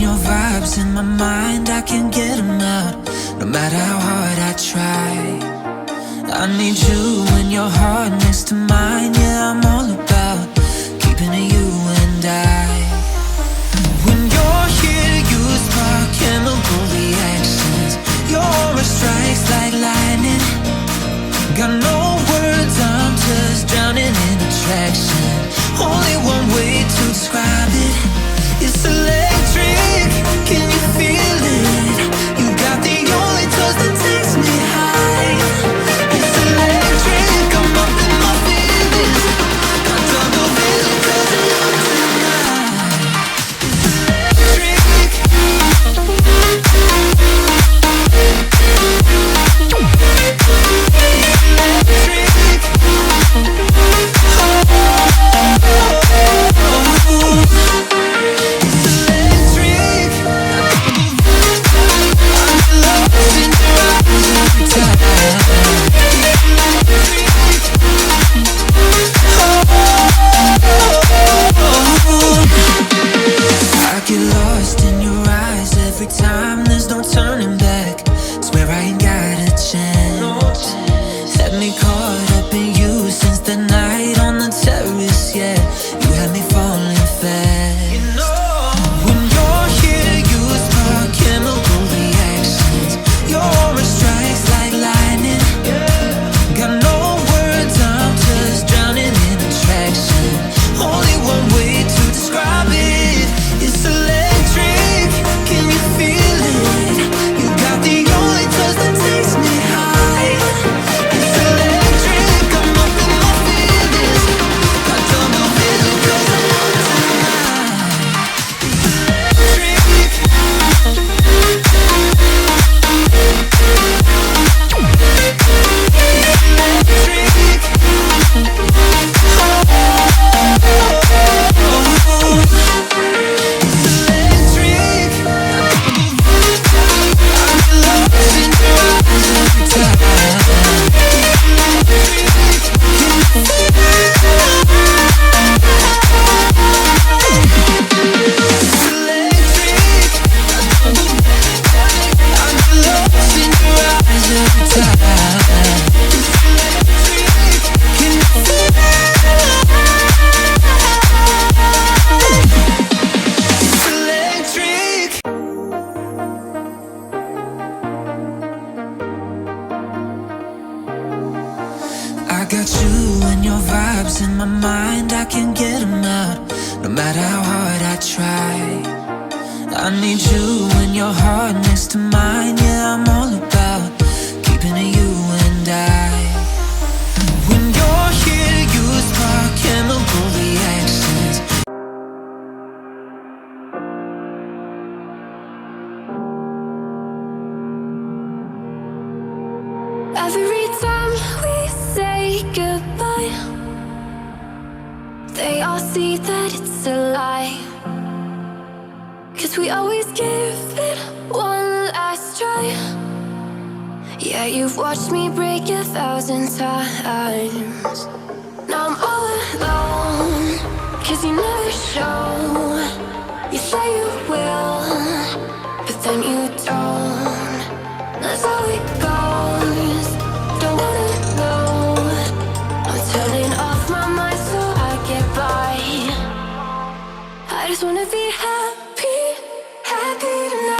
your vibes in my mind, I can't get them out, no matter how hard I try. I need you and your heart next to mine. Yeah, I'm all about keeping it you and I. When you're here, you spark chemical reactions. Your aura strikes like lightning. Got no words, I'm just drowning in attraction. Only one way to describe it. It's electric, can you feel it? You got the only touch that takes me high. It's electric, I'm up in my feelings. Got double vision 'cause I love tonight. It's electric. Every time we say goodbye, they all see that it's a lie. 'Cause we always give it one last try. Yeah, you've watched me break 1,000 times. Now I'm all alone, 'cause you never show. You say you will, but then you don't. That's how it goes. Don't wanna know. I'm turning off my mind so I get by. I just wanna be happy, happy tonight.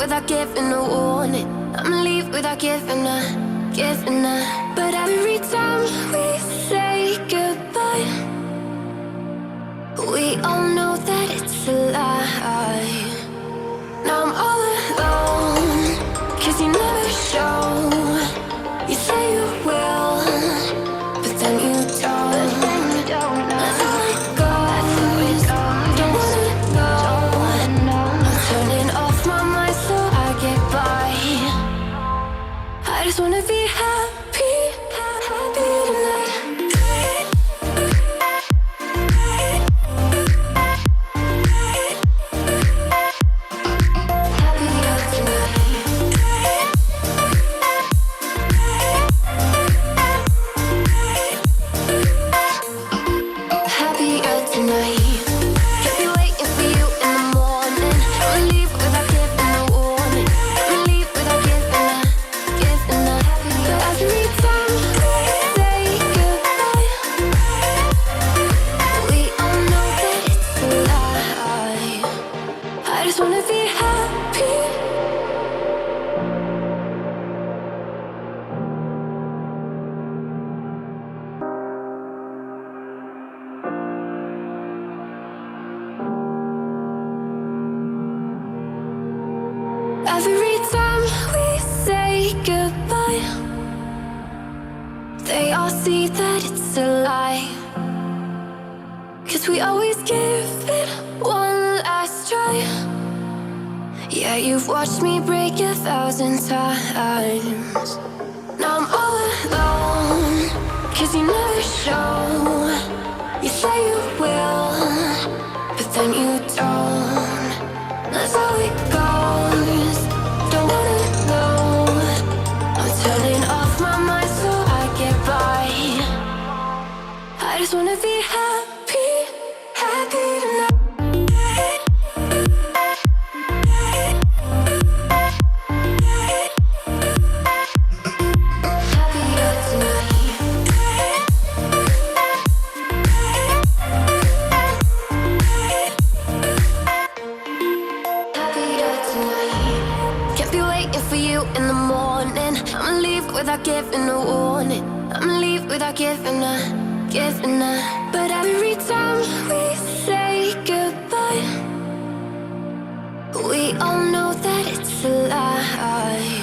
Without giving a warning, I'ma leave without giving a. But every time we say goodbye, we all know that it's a lie. Now I'm all alone, 'cause you never show. You say you will, but then you don't. That's how it goes. Don't wanna know. I'm turning off my mind so I get by. I just wanna be happy, happy tonight. I just wanna be happy. Every time we say goodbye, they all see that it's a lie. 'Cause we always give it one last try. Yeah, you've watched me break 1,000 times. Now I'm all alone, 'cause you never show. You say you will, but then you don't. That's how it goes. Don't wanna know. I'm turning off my mind so I get by. I just wanna be happy, happy tonight. Happier tonight. Happier tonight. Can't be waiting for you in the morning. I'ma leave without giving a warning. I'ma leave without giving a. But every time we say goodbye, we all know that it's a lie.